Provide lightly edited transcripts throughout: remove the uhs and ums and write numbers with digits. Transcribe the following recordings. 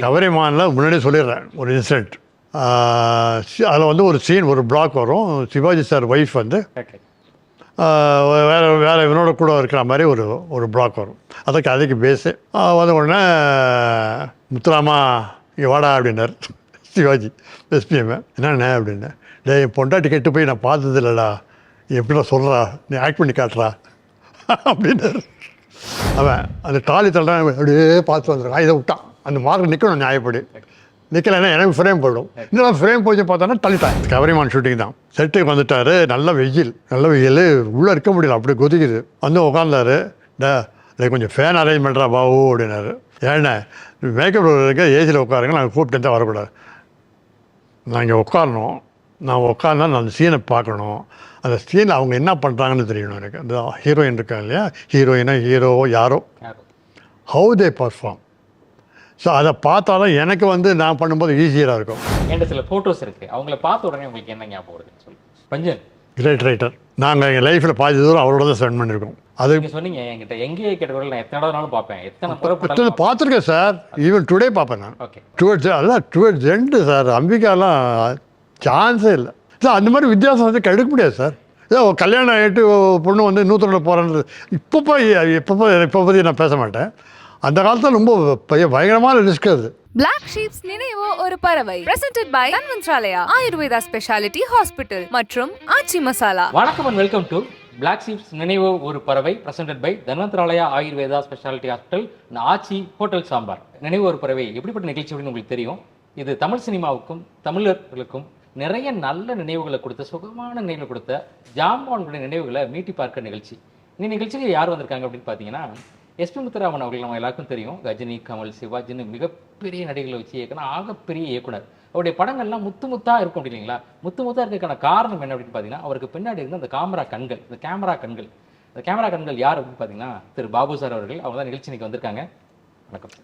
கவரிமானில் முன்னாடியே சொல்லிடுறேன் ஒரு இன்சிடென்ட். அதில் வந்து ஒரு சீன், ஒரு பிளாக் வரும். சிவாஜி சார் ஒய்ஃப் வந்து வேறு இவனோட கூட இருக்கிற மாதிரி ஒரு பிளாக் வரும். அதுக்கு பேஸு வந்த உடனே முத்துராமா இங்கே வாடா அப்படின்னார் சிவாஜி எஸ்பிஎம். என்னண்ணே அப்படின்னேன். என் பொண்டாட்டி கெட்டு போய் நான் பார்த்தது இல்லைடா, எப்படிலாம் சொல்கிறா, நீ ஆக்ட் பண்ணி காட்டுறா அப்படின்னாரு. அவன் அந்த டாலி தள்ளுறான், அப்படியே பார்த்து வந்துடுறான். இதை விட்டான், அந்த மார்க் நிற்கணும் நியாயப்படி. நிற்கலைன்னா எனக்கு ஃப்ரேம் போயிடும். இன்னும் ஃப்ரேம் போய் பார்த்தோன்னா தள்ளிட்டான். கவரிமான் ஷூட்டிங் தான். செட்டுக்கு வந்துட்டார். நல்ல வெயில் உள்ளே இருக்க முடியல, அப்படி கொதிக்குது. வந்து உட்காந்தாரு. கொஞ்சம் ஃபேன் அரேஞ்ச் பண்ணுறா பாபு அப்படின்னாரு. ஏன்னா மேக்கப் இருக்க ஏசியில் உட்காருங்க, நாங்கள் கூப்பிட்டு தான் வரக்கூடாது. நான் இங்கே உட்காரணும், நான் உட்காந்தா நான் அந்த சீனை பார்க்கணும், அந்த சீனில் அவங்க என்ன பண்ணுறாங்கன்னு தெரியணும் எனக்கு. அந்த ஹீரோயின் இருக்காங்க இல்லையா, ஹீரோயினோ ஹீரோவோ யாரோ, ஹவு தே பர்ஃபார்ம். ஸோ அதை பார்த்தாலும் எனக்கு வந்து நான் பண்ணும்போது ஈஸியாக இருக்கும். என்கிட்ட சில ஃபோட்டோஸ் இருக்குது, அவங்கள பார்த்த உடனே உங்களுக்கு என்ன ஞாபகம் வருதுன்னு சொல்லி. பஞ்சன் கிரேட் ரைட்டர். நாங்கள் எங்கள் லைஃப்பில் பாதி தூரம் அவரோட தான் ஸ்பெண்ட் பண்ணியிருக்கோம். அது சொன்னீங்க என்கிட்ட எங்கேயே கேட்டவர்கள் நான் எத்தனை நாளும் பார்ப்பேன், எத்தனை பார்த்துருக்கேன் சார். ஈவன் டுடே பார்ப்பேன் நான். Okay, towards end sir. அம்பிகாலாம் சான்ஸே இல்லை சார். அந்த மாதிரி வித்தியாசம் வந்து எடுக்க முடியாது சார். ஏதோ கல்யாணம் ஆகிட்டு பொண்ணு வந்து இன்னொருத்தரோட போகிறேன்றது இப்போ பற்றி நான் பேச மாட்டேன். அந்த காலத்தில் ரொம்ப பயங்கரமான ரிஸ்க் அது. Black Sheep's நினைவு ஒரு பறவை presented by Dhanvantralaya Ayurveda speciality hospital மற்றும் ஆச்சி மசாலா. வணக்கம் and welcome to Black Sheep's நினைவு ஒரு பறவை presented by Dhanvantralaya Ayurveda speciality hospital Aachi hotel sambar. நினைவு ஒரு பறவை எப்படிப்பட்ட நிகழ்ச்சி அப்படின்னு உங்களுக்கு தெரியும். இது தமிழ் சினிமாவுக்கும் தமிழர்களுக்கும் நிறைய நல்ல நினைவுகளை கொடுத்த, சுகமான நினைவுகளை கொடுத்த ஜாம்பான்களுடைய நினைவுகளை மீட்டி பார்க்க நிகழ்ச்சி. இந்த நிகழ்ச்சிக்கு யார் வந்திருக்காங்க அப்படின்னு பார்த்தீங்கன்னா, எஸ்பி முத்துராமன் அவர்கள் நம்ம எல்லாருக்கும் தெரியும். கஜினி, கமல், சிவாஜின்னு மிகப்பெரிய நடிகளை வச்சு இயக்குனா ஆகப்பெரிய இயக்குனர். அவருடைய படங்கள்லாம் முத்தா இருக்கும் அப்படி இல்லைங்களா? முத்தா இருக்கிறதுக்கான காரணம் என்ன அப்படின்னு பார்த்தீங்கன்னா, அவருக்கு பின்னாடி இருந்து அந்த கேமரா கண்கள். அந்த கேமரா கண்கள் யார் அப்படின்னு பார்த்தீங்கன்னா திரு பாபு சார் அவர்கள். அவங்க தான் நிகழ்ச்சி வந்திருக்காங்க. வணக்கம்.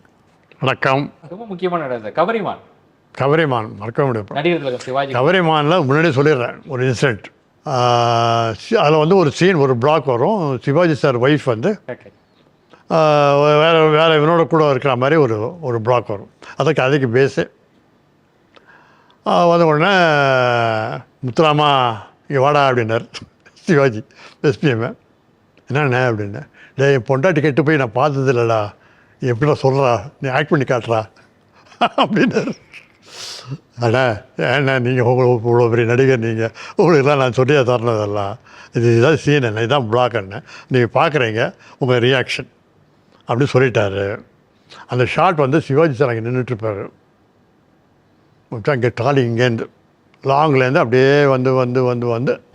வணக்கம். ரொம்ப முக்கியமான கவரிமான் மறக்க முடியும். நடிகர்கள் சிவாஜி. கவரிமானில் முன்னாடியே சொல்லிடுறேன் ஒரு இன்சிடென்ட். அதில் வந்து ஒரு சீன், ஒரு பிளாக் வரும். சிவாஜி சார் ஒய்ஃப் வந்து வேறு இவனோட கூட இருக்கிற மாதிரி ஒரு பிளாக் வரும். அதுக்கு பேஸு வந்த உடனே முத்துராமா இங்கே வாடா அப்படின்னார் சிவாஜி எஸ்பிஎம். என்னண்ணே அப்படின்னேன். என் பொண்டாட்டி கெட்டு போய் நான் பார்த்தது இல்லைடா, எப்படிலாம் சொல்கிறா, நீ ஆக்ட் பண்ணி காட்டுறா அப்படின்னாரு. ஏண்ணா நீங்கள் இவ்வளோ பெரிய நடிகர், நீங்கள் உங்களுக்குலாம் நான் சொல்லியே தரணுதெல்லாம், இதுதான் சீன் என்ன, இதுதான் பிளாக் என்ன, நீங்கள் பார்க்குறீங்க, உங்கள் ரியாக்ஷன் அப்படின்னு சொல்லிட்டாரு. அந்த ஷாட் வந்து சிவாஜி சார் அங்கே நின்றுட்டுருப்பார். இங்கே டாலி இங்கேருந்து லாங்லேருந்து அப்படியே வந்து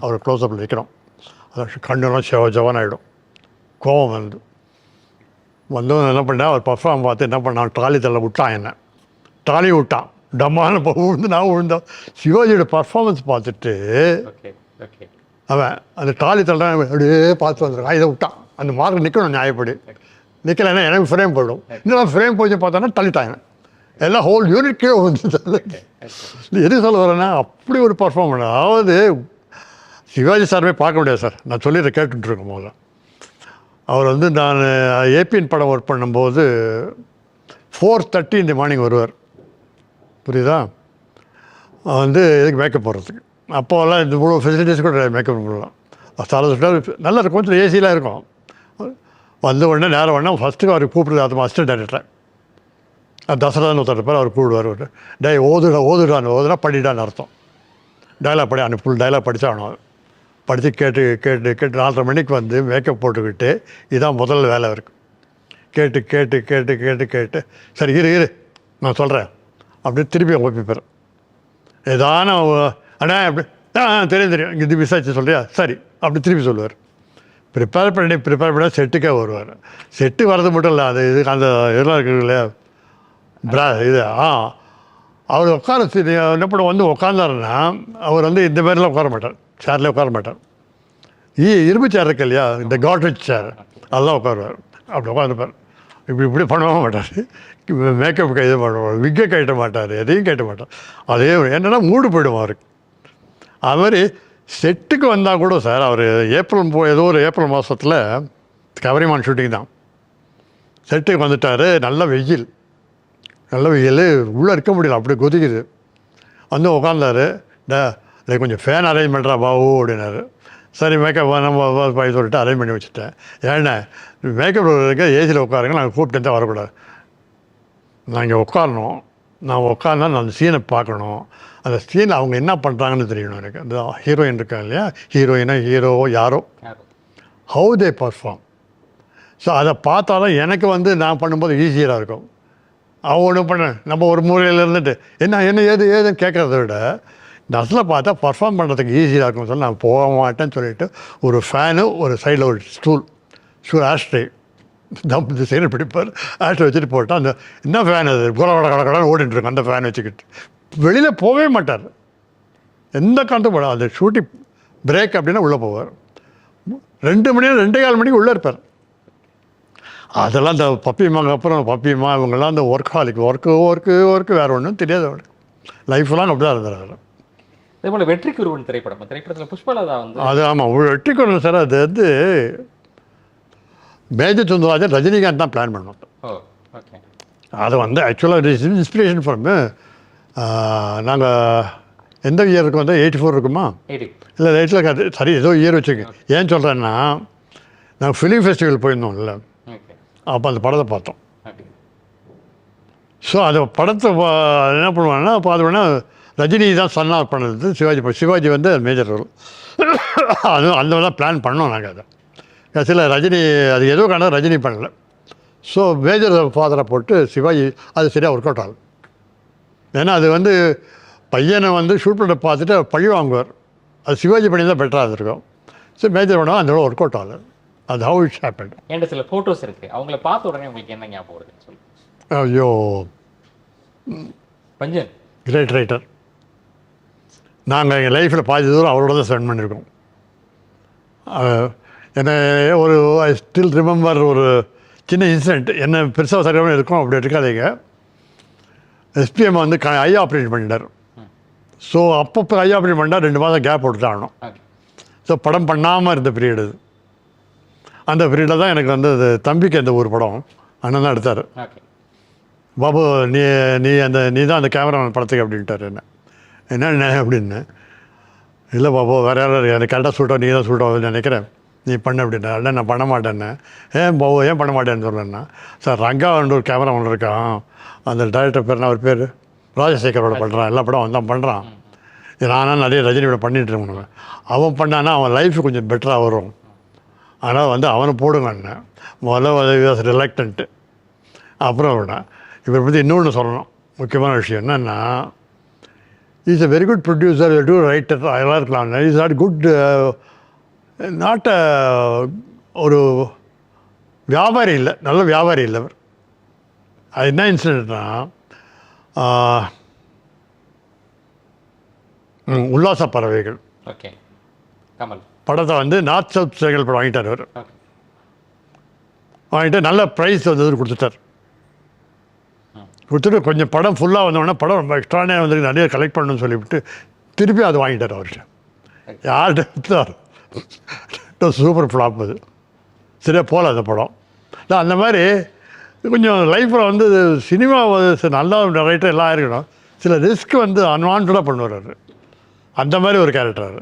அவர் க்ளோஸ்அப்பில் வைக்கிறோம். அது கண்ணெல்லாம் ஜவான் ஆகிடும். கோபம் வந்து என்ன பண்ணேன், அவர் பர்ஃபார்ம் பார்த்து என்ன பண்ணான், ட்ராலி தள்ள விட்டான். என்ன ட்ராலி விட்டான், டம்மான நான் விழுந்தோம். சிவாஜியோட பர்ஃபார்மன்ஸ் பார்த்துட்டு அவன் அந்த ட்ராலி தள்ள அப்படியே பார்த்து வந்துருக்கான். இதை விட்டான், அந்த மார்க் நிற்கணும் நியாயப்படி. நிற்கலைன்னா எனக்கு ஃப்ரேம் போயிடும். இன்னும் ஃப்ரேம் போய் பார்த்தோன்னா தள்ளிட்டாங்க. எல்லாம் ஹோல் யூனிட் கீழே வந்து. எது சொல்ல வரேன்னா அப்படி ஒரு பர்ஃபார்ம் பண்ண. அதாவது சிவாஜி சாருமே பார்க்க முடியாது சார். நான் சொல்லிடுற கேட்டுட்ருக்கேன் போது. அவர் வந்து நான் ஏபிஎன் படம் ஒர்க் பண்ணும்போது 4:30 இந்த மார்னிங் வருவார். புரியுதா? வந்து எதுக்கு மேக்கப் போடுறதுக்கு. அப்போல்லாம் இந்த இவ்வளோ ஃபெசிலிட்டிஸ் கூட மேக்கப் பண்ணலாம். தலை சுட்டால் நல்லா இருக்கும், கொஞ்சம் ஏசிலாம் இருக்கும். வந்த உடனே நேரம் உடனே ஃபஸ்ட்டுக்கு அவர் கூப்பிடுறது அது அசிஸ்டன்ட் டைரக்டர் தசரதான்னு ஒருத்தர் இருப்பார். அவர் கூப்பிடுவார். ஓதுடா படிடான்னு அர்த்தம். டைலாக் படி அந்த ஃபுல் டைலாக் படித்தாகணும். படித்து கேட்டு 4:30 மணிக்கு வந்து மேக்கப் போட்டுக்கிட்டு இதுதான் முதல் வேலை இருக்குது. கேட்டு சரி இரு நான் சொல்கிறேன் அப்படின்னு திருப்பி ஒப்பிப்பார். ஏதான அண்ணா அப்படி தெரியும் இது விசாரிச்சு சொல்கிறியா, சரி அப்படி திருப்பி சொல்லுவார். ப்ரிப்பேர் பண்ணி செட்டுக்கே வருவார். செட்டு வர்றது மட்டும் இல்லை, அது இது அந்த இதெல்லாம் இருக்குது இல்லையா இது அவர் உட்கார என்ன பண்ண வந்து உட்காந்தாருன்னா அவர் வந்து இந்த மாதிரிலாம் உட்கார மாட்டார், சேர்லேயே உட்கார மாட்டார். இரும்பு சேர் இருக்கு இல்லையா, இந்த காட்ரேஜ் சேர், அதெல்லாம் உட்காருவார். அப்படி உட்காந்துப்பார். இப்படி பண்ணவும் மாட்டார். மேக்கப் இது பண்ணுவார், விக்கை கட்ட மாட்டார், எதையும் கட்ட மாட்டார். அதே என்னென்னா மூடு போய்டும் அவருக்கு. அது மாதிரி செட்டுக்கு வந்தால் கூட சார், அவர் ஏதோ ஒரு ஏப்ரல் மாதத்தில் கவரிமான் ஷூட்டிங் தான். செட்டுக்கு வந்துட்டார். நல்ல வெயில், நல்ல வெயில் உள்ளே இருக்க முடியல, அப்படி கொதிக்குது. வந்து உட்காந்தாரு. கொஞ்சம் ஃபேன் அரேஞ்ச் பண்ணுறா பாபு அப்படின்னாரு. சரி மேக்கப் நம்ம போய் சொல்லிட்டு அரேஞ்ச் பண்ணி வச்சுட்டேன். ஏன்னா மேக்கப் இருக்க ஏசியில் உட்காருங்க, நாங்கள் கூப்பிட்டு தான் வரக்கூடாது. நான் இங்கே உட்காரணும், நான் உட்கார்ந்தா நான் அந்த சீனை பார்க்கணும், அந்த சீனில் அவங்க என்ன பண்ணுறாங்கன்னு தெரியணும் எனக்கு. அந்த ஹீரோயின் இருக்கா இல்லையா, ஹீரோயினோ ஹீரோவோ யாரோ, ஹவு தே பர்ஃபார்ம். ஸோ அதை பார்த்தாலும் எனக்கு வந்து நான் பண்ணும்போது ஈஸியாக இருக்கும். அவன் ஒன்று பண்ண நம்ம ஒரு மூலையில் இருந்துட்டு என்ன ஏதுன்னு கேட்குறத விட நர்ஸில் பார்த்தா பர்ஃபார்ம் பண்ணுறதுக்கு ஈஸியாக இருக்கும்னு சொல்லி நான் போக மாட்டேன்னு சொல்லிவிட்டு ஒரு ஃபேனு, ஒரு சைடில் ஒரு ஸ்டூல் ஆஷ்ட்ரே இந்த சைடில் பிடிப்பார். ஆஷ்ட்ரே வச்சுட்டு போட்டால் அந்த என்ன ஃபேன் அது கடை ஓடிட்டுருக்கும். அந்த ஃபேன் வச்சுக்கிட்டு வெளியில் போகவே மாட்டார். எந்த காரணத்தும் போட அந்த ஷூட்டிங் பிரேக் அப்படின்னா உள்ளே போவார். 2 மணி 2.25 மணிக்கு உள்ளே இருப்பார். அதெல்லாம் இந்த பப்பியம்மாங்க அப்புறம் பப்பியம்மா இவங்கெல்லாம் அந்த ஒர்க்கு வேறு ஒன்றும் தெரியாது அவனுக்கு. லைஃப்லாம் அப்படி தான் இருந்தார். அதே போல் வெற்றிக்கு ஒருவன் திரைப்படத்தில் புஷ்பலதா வந்து அது ஆமாம் வெற்றிக்கு ஒருவன் சார். அது வந்து மேஜர் சுந்தரராஜன் ரஜினிகாந்த் தான் பிளான் பண்ணோம். ஓகே. அது வந்து ஆக்சுவலாக இன்ஸ்பிரேஷன் ஃப்ரம் நாங்கள் எந்த இயருக்கு வந்து 84 இருக்குமா இல்லை 8 சரி ஏதோ இயர் வச்சுக்கோங்க. ஏன் சொல்கிறேன்னா நாங்கள் ஃபிலிம் ஃபெஸ்டிவல் போயிருந்தோம்ல, அப்போ அந்த படத்தை பார்த்தோம். ஸோ அந்த படத்தை என்ன பண்ணுவாங்கன்னா பார்த்தோன்னா ரஜினி தான் சன்னாக பண்ணது, சிவாஜி வந்து மேஜர் ரோல். அது அந்த தான் பிளான் பண்ணோம் நாங்கள். அதை கடைசியில் ரஜினி அது ஏதோ காரணம் ரஜினி பண்ணல. ஸோ மேஜர் ஃபாதரை போட்டு சிவாஜி அது சரியாக ஒர்க் அவுட் ஆகும். ஏன்னா அது வந்து பையனை வந்து ஷூட் பண்ண பார்த்துட்டு பழி வாங்குவார். அது சிவாஜி பண்ணி தான் பெட்டராக இருக்கும். ஸோ மேஜர் பண்ணால் அந்த ஒர்க் அவுட் ஆகல. அது ஹவு இட்ஸ் ஹேப்பன். என்கிட்ட சில ஃபோட்டோஸ் இருக்குது, அவங்கள பார்த்த உடனே உங்களுக்கு என்ன ஞாபகம் வருதுன்னு சொல்லி. ஐயோ, பஞ்சன் கிரேட் ரைட்டர். நாங்கள் எங்கள் லைஃப்பில் பாதி தூரம் அவரோட தான் ஸ்பெண்ட் பண்ணியிருக்கோம். என்ன ஒரு ஐ ஸ்டில் ரிமெம்பர் ஒரு சின்ன இன்சிடெண்ட். என்ன பெருசாக சரியாக இருக்கும் அப்படி இருக்காதீங்க. எஸ்பிஎம் வந்து ஐ ஆப்ரேட் பண்ணிட்டார். ஸோ அப்பப்போ ஐ ஆப்ரேட் பண்ணால் 2 மாதம் கேப் போட்டுட்டாகணும். ஸோ படம் பண்ணாமல் இருந்த பீரியட் அது. அந்த பீரியடில் தான் எனக்கு வந்து அது தம்பிக்கு அந்த ஒரு படம் அண்ணன் தான் எடுத்தார். பாபு நீ தான் அந்த கேமராமேன் படத்துக்கு அப்படின்ட்டார். என்ன அப்படின்னு. இல்லை பாபு வேறு யாரும் எனக்கு கரெக்டாக சூட்டாக நீ தான் சூட்டாக நினைக்கிறேன், நீ பண்ண அப்படின்னா. இல்லை நான் பண்ண மாட்டேன்னு. பாபு ஏன் பண்ண மாட்டேன்னு சொல்கிறேன்னா, சார் ரங்காவன் ஒரு கேமராமேன் இருக்கான், அந்த டைரக்டர் பேர் அவர் பேர் ராஜசேகரோட பண்ணுறான், எல்லா படம் அவன் தான் பண்ணுறான். நானும் நிறைய ரஜினியோட பண்ணிகிட்டு இருக்கேன். அவன் பண்ணான்னா அவன் லைஃப் கொஞ்சம் பெட்டராக வரும், அதனால் வந்து அவனை போடுங்கன்னு முதல்ல ரிலக்டன்ட்டு. அப்புறம் விட இவரை பற்றி இன்னொன்று சொல்லணும். முக்கியமான விஷயம் என்னென்னா, is a very good producer, to writer, அதெல்லாம் இருக்கலாம். இஸ் நாட் குட், நாட் ஒரு வியாபாரி இல்லை, நல்ல வியாபாரி இல்லை அவர். அது என்ன இன்சிடென்ட்னா, உல்லாச பறவைகள் படத்தை வந்து நார்த் சவுத் ஸ்டைல் படம் வாங்கிட்டார் அவர். வாங்கிட்டு நல்ல ப்ரைஸ் வந்து கொடுத்துட்டார். கொடுத்துட்டு கொஞ்சம் படம் ஃபுல்லாக வந்தோடனே படம் ரொம்ப எக்ஸ்ட்ரானே வந்து நிறைய கலெக்ட் பண்ணணும்னு சொல்லிவிட்டு திருப்பி அது வாங்கிட்டார் அவர்கிட்ட. யார்கிட்ட சூப்பர் ஃப்ளாப் அது, சரியாக போகல அந்த படம். அந்த மாதிரி கொஞ்சம் லைஃப்பில் வந்து சினிமா நல்லா ரைட்டர் எல்லாம் இருக்கணும், சில ரிஸ்க் வந்து அன்வான்டாக பண்ணுவார் அவர். அந்த மாதிரி ஒரு கேரக்டர்.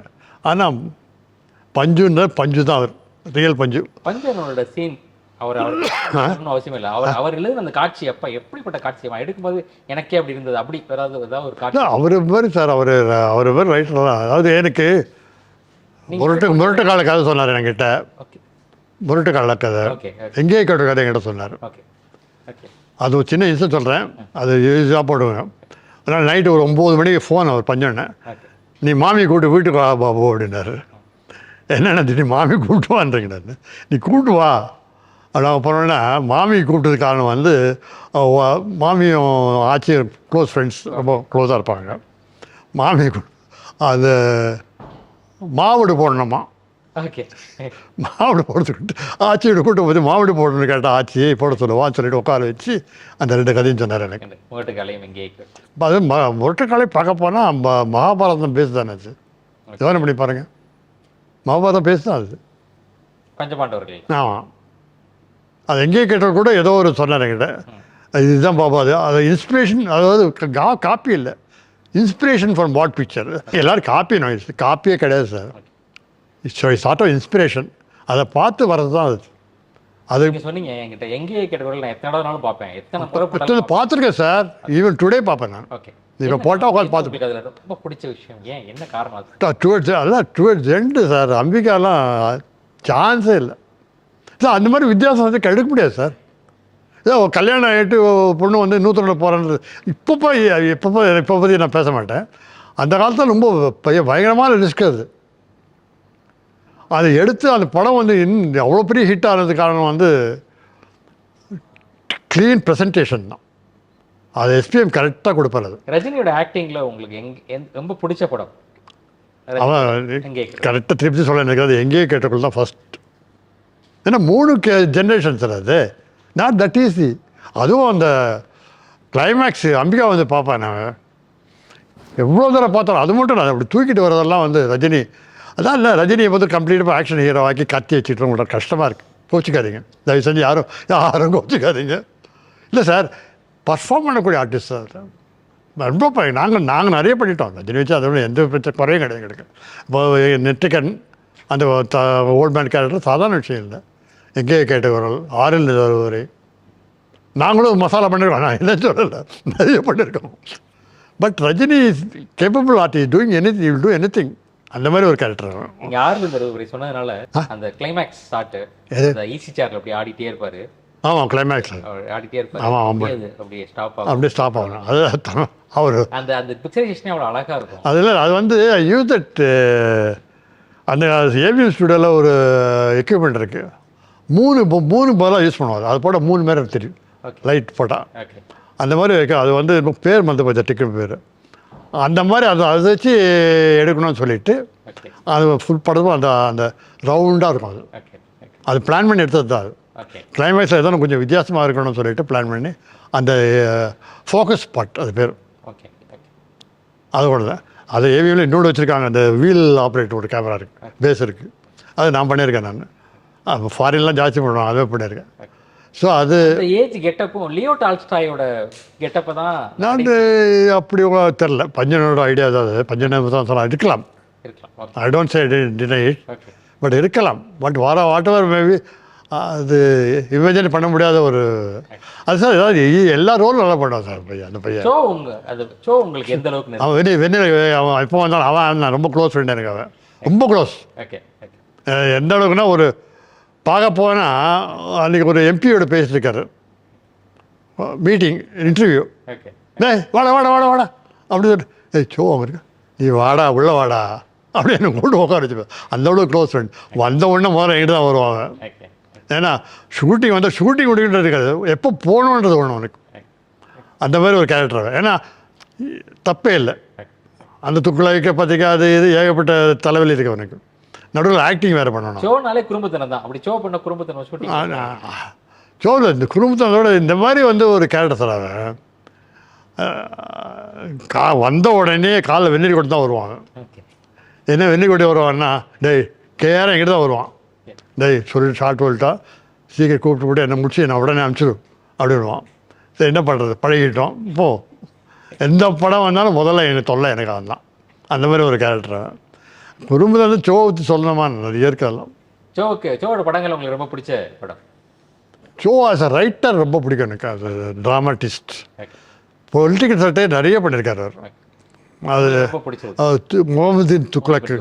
ஆனால் பஞ்சுன்ற பஞ்சு தான் அவர், ரியல் பஞ்சு. பஞ்சனோட சீன் அவர் அவசியம் இல்லை. அவர் எழுதுன அந்த காட்சி எப்படிப்பட்ட காட்சி எடுக்கும்போது எனக்கே அப்படி இருந்தது. அப்படி ஏதாவது ஒரு காட்சி அவர் மாதிரி சார், அவர் மாதிரி ரைட்டர் தான். அதாவது எனக்கு முரட்டு கால கதை சொன்னார் என்கிட்ட. முரட்டு கால கதை எங்கேயே கேட்ட கதை என்கிட்ட சொன்னார். அது ஒரு சின்ன இன்சிடென்ட் சொல்கிறேன், அது ஈஸியாக போடுவேன். அதனால் நைட்டு ஒரு 9 மணிக்கு ஃபோன் அவர் பஞ்சண்ணேன், நீ மாமி கூப்பிட்டு வீட்டுக்கு வா பாபு அப்படின்னாரு. என்னென்ன நீ மாமி கூப்பிட்டு வான்றீங்கன்னு, நீ கூப்பிட்டு வா அப்படி போனோன்னா. மாமி கூப்பிட்டது காரணம் வந்து மாமியும் ஆச்சியும் க்ளோஸ் ஃப்ரெண்ட்ஸ், ரொம்ப க்ளோஸாக இருப்பாங்க. மாமி அது மாவடு போடணுமா, மாவடு போடுறதுக்கிட்டு ஆச்சியோட கூட்டம் போது மாவடு போடணும்னு கேட்டால் ஆச்சியை போட சொல்லுவான்னு சொல்லிட்டு உட்கார வச்சு அந்த 2 கதையும் சொன்னார் எனக்கு. அது முரட்டுக்காலை பார்க்க போனால் மகாபாரதம் பேசு தானே அது. யோசனை பண்ணி பாருங்கள், மகாபாரதம் பேசு தான் அது. பஞ்சபாண்டவர்கள். ஆமாம், அது எங்கேயே கேட்டால் கூட ஏதோ ஒரு சொன்னார் என்கிட்ட. இதுதான் பார்ப்போம். அது இன்ஸ்பிரேஷன், அதாவது காப்பி இல்லை, இன்ஸ்பிரேஷன் ஃப்ரம் வாட் பிக்சர். எல்லோரும் காப்பி நோய்ஸ், காப்பியே கிடையாது சார். சார்ட் ஆஃப் இன்ஸ்பிரேஷன், அதை பார்த்து வர்றது தான் அது. அது நீங்கள் சொன்னீங்க என்கிட்ட எங்கேயே கேட்டவர்கள் நான் எத்தனை நாளும் பார்ப்பேன், எத்தனை பார்த்துருக்கேன் சார். ஈவன் டுடே பார்ப்பேன் நான். ஓகே, இப்போ போட்டால் உட்காந்து பார்த்து. அதில் ரொம்ப பிடிச்ச விஷயம் ஏன், என்ன காரணம் அது? Towards end sir. அம்பிகாலாம் சான்ஸே இல்லை சார். அந்த மாதிரி வித்தியாசம் வந்து எடுக்க முடியாது சார். ஏதோ கல்யாணம் ஆகிட்டு பொண்ணு வந்து 102 போகிறேன்றது இப்போ பற்றி நான் பேச மாட்டேன். அந்த காலத்தில் ரொம்ப பயங்கரமான ரிஸ்க் அது. அதை எடுத்து அந்த படம் வந்து அவ்வளோ பெரிய ஹிட் ஆனது காரணம் வந்து க்ளீன் ப்ரெசன்டேஷன் தான். அது எஸ்பிஎம் கரெக்டாக கொடுப்பார். அது ரஜினியோட ஆக்டிங்கில் உங்களுக்கு ரொம்ப பிடிச்ச படம்? அவன் கரெக்டாக திருப்பி சொல்ல நினைக்கிறது எங்கேயே கேட்டக்குள்ள தான் ஃபஸ்ட். ஏன்னா 3 ஜென்ரேஷன் சார். அது நாட் தட் ஈஸி. அதுவும் அந்த கிளைமேக்ஸு அம்பிகா வந்து பார்ப்பேன் நான் எவ்வளோ தூரம் பார்த்தோம். அது மட்டும் நான் அப்படி தூக்கிட்டு வரதெல்லாம் வந்து ரஜினி அதான் இல்லை. ரஜினியை வந்து கம்ப்ளீட்டாக ஆக்ஷன் ஹீரோ ஆக்கி கத்தி வச்சுட்டு உங்களுக்கு கஷ்டமாக இருக்குது. கோச்சிக்காதீங்க, தயவு செஞ்சு யாரும் கோச்சிக்காதீங்க. இல்லை சார், பர்ஃபார்ம் பண்ணக்கூடிய ஆர்டிஸ்ட் சார். ரொம்ப நாங்கள் நிறைய பண்ணிட்டோம் ரஜினி வச்சு. அதோட எந்த பிரச்சனை குறையும் கிடையாது எங்களுக்கு. இப்போ நெற்றிகன் அந்த ஓல்ட் மேன் கேரக்டர் சாதாரண விஷயம் இல்லை. எங்கேயே கேட்டவர்கள், ஆறில் வருவரை நாங்களும் மசாலா பண்ணியிருக்கோம். நான் என்ன சொல்லலை, நிறைய பண்ணியிருக்கோம். But Rajini is capable artist, doing any to any thing. அந்த மாதிரி ஒரு கேரக்டர். நீங்கள் ஆறுதல் தருவரை சொன்னதுனால அந்த கிளைமேக்ஸ் ஸ்டார்ட் அந்த ஈஸி சேர்ல அப்படி ஆடிட்டே இருப்பாரு. ஆமாம், கிளைமேக்ஸ் ஆடிட்டே இருப்பாரு. ஆமாம், அப்படியே ஸ்டாப் ஆகும், அப்படியே ஸ்டாப் ஆகணும். அது அவர் அந்த பிக்சரைசேஷனே அவ்வளோ அழகாக இருக்கும். அதில் அது வந்து யூஸ் தட் அந்த ஏவிஎம் ஸ்டுடியோவில் ஒரு எக்யூப்மெண்ட் இருக்குது. 3 பதிலாக யூஸ் பண்ணுவார். அது போட 3 மேலே தெரியும் லைட் போட்டால். அந்த மாதிரி இருக்குது. அது வந்து பேர் வந்து போச்சு, டிக்கெட் பேர். அந்த மாதிரி அதை வச்சு எடுக்கணும்னு சொல்லிட்டு அது ஃபுல் படமும் அந்த ரவுண்டாக இருக்கும். அது பிளான் பண்ணி எடுத்தது தான். அது கிளைமேக்ஸில் எதோ கொஞ்சம் வித்தியாசமாக இருக்கணும்னு சொல்லிட்டு பிளான் பண்ணி அந்த ஃபோக்கஸ் ஸ்பாட் அது பேர். அது கூட தான். அது ஏவிஎம்ல இன்னொன்று வச்சுருக்காங்க. அந்த வீல் ஆப்ரேட் ஒரு கேமரா இருக்குது, பேஸ் இருக்குது. அது நான் பண்ணியிருக்கேன். நான் ஃபாரின்லாம் ஜாஸ்தி பண்ணுவேன், அதுவே பண்ணியிருக்கேன். ஸோ அது ஏஜ் கெட்டப்பும் லியோ டால்ஸ்டாயோட கெட்டப்பை தான் நான் அப்படி தெரில. பஞ்சனோட ஐடியா ஏதாவது பஞ்சனை தான் சொல்லலாம், இருக்கலாம். I don't say deny it, but இருக்கலாம். பட் வாட் எவர் மேபி அது இமேஜின் பண்ண முடியாத ஒரு அது சார். ஏதாவது எல்லா ரோலும் நல்லா பண்ணுவான் சார் பையன். அந்த பையன் உங்களுக்கு எந்த அளவுக்கு அவன் வெண்ணில் அவன் இப்போ வந்தாலும் அவன் ரொம்ப க்ளோஸ் ஃப்ரெண்ட் எனக்கு. அவன் ரொம்ப க்ளோஸ். எந்த அளவுக்குன்னா ஒரு பார்க்க போனால் அன்றைக்கி ஒரு எம்பியோட பேசிட்டுருக்காரு, மீட்டிங் இன்டர்வியூ. வாடா வாடா வாடா வாடா அப்படி சொல்லிட்டு ஷோ அவங்க இருக்கு, நீ வாடா உள்ள வாடா அப்படின்னு கொண்டு உட்கார வச்சுப்பேன். அந்த அளவுக்கு க்ளோஸ் ஃப்ரெண்ட். வந்த உடனே முதல்ல எங்கிட்ட தான் வருவாங்க. ஏன்னா ஷூட்டிங் வந்தால் ஷூட்டிங் முடிக்கிட்டு இருக்காது, எப்போ போகணுன்றது ஒன்று அவனுக்கு. அந்த மாதிரி ஒரு கேரக்டர். ஏன்னா தப்பே இல்லை. அந்த துக்குலாய்க்க பார்த்திக்கா அது இது ஏகப்பட்ட தலைவலி இருக்குது அவனுக்கு. நடுவில் ஆக்டிங் வேறு பண்ணணும். ஷோனாலே குடும்பத்தினம் தான். அப்படி ஷோ பண்ண குடும்பத்தினம் ஷோவில் இந்த குடும்பத்தினோட இந்த மாதிரி வந்து ஒரு கேரக்டர் சார். அவன் வந்த உடனே காலைல வெந்நீர் கொண்டு தான் வருவாங்க. என்ன வெந்நீர் கொண்டு வருவான்னா, டேய் கேரம் எங்கிட்ட தான் வருவான். டேய் சொல்லிட்டு ஷார்ட் சொல்லிட்டா சீக்கிரம் கூப்பிட்டு போட்டு என்னை முடிச்சு நான் உடனே அனுப்பிச்சிடும் அப்படின்வான். சரி என்ன பண்ணுறது, பழகிட்டோம். இப்போது எந்த படம் வந்தாலும் முதல்ல எனக்கு தொல்லை எனக்கு அவன். அந்த மாதிரி ஒரு கேரக்டர். குடும்பத்தை வந்து ஷோ ஊற்றி சொல்லணுமா நிறைய இருக்கலாம். ஷோவோட படங்கள் உங்களுக்கு ரொம்ப பிடிச்ச படம்? ஷோ ஆஸ் அ ரைட்டர் ரொம்ப பிடிக்கும் எனக்கு. அது ட்ராமாட்டிஸ்ட். பொலிட்டிக்கல் சட்டை நிறைய பண்ணியிருக்காரு அவர். அது முகமதின் துக்ளக்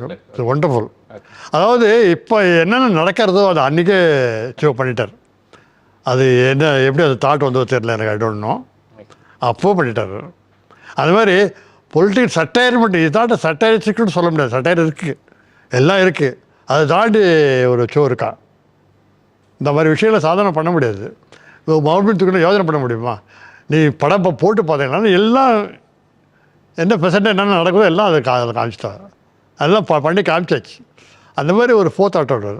ஒண்டர்ஃபுல். அதாவது இப்போ என்னென்ன நடக்கிறதோ அது அன்றைக்கே ஷோ பண்ணிட்டார். அது என்ன எப்படி அது தாட் வந்தோ தெரியல எனக்கு, ஐ டோன்ட் நோ. அப்போ பண்ணிட்டார். அது மாதிரி பொலிட்டிக்கல் சட்டையர் மட்டும் இது தாண்டி சட்டையரிஸ்ட்டுன்னு சொல்ல முடியாது. சட்டையர் இருக்குது, எல்லாம் இருக்குது. அதை தாண்டி ஒரு ஷோ இருக்கா? இந்த மாதிரி விஷயங்களை சாதனை பண்ண முடியாது. மௌனத்துக்குள்ள யோசனை பண்ண முடியுமா? நீ படம் இப்போ போட்டு பார்த்தீங்கன்னா எல்லாம் என்ன ப்ரெசென்ட் என்னென்ன நடக்குதோ எல்லாம் அதை காமிச்சிட்டாங்க. அதெல்லாம் பண்ணி காமிச்சாச்சு. அந்த மாதிரி ஒரு ஃபோர்த் ஆட்டோட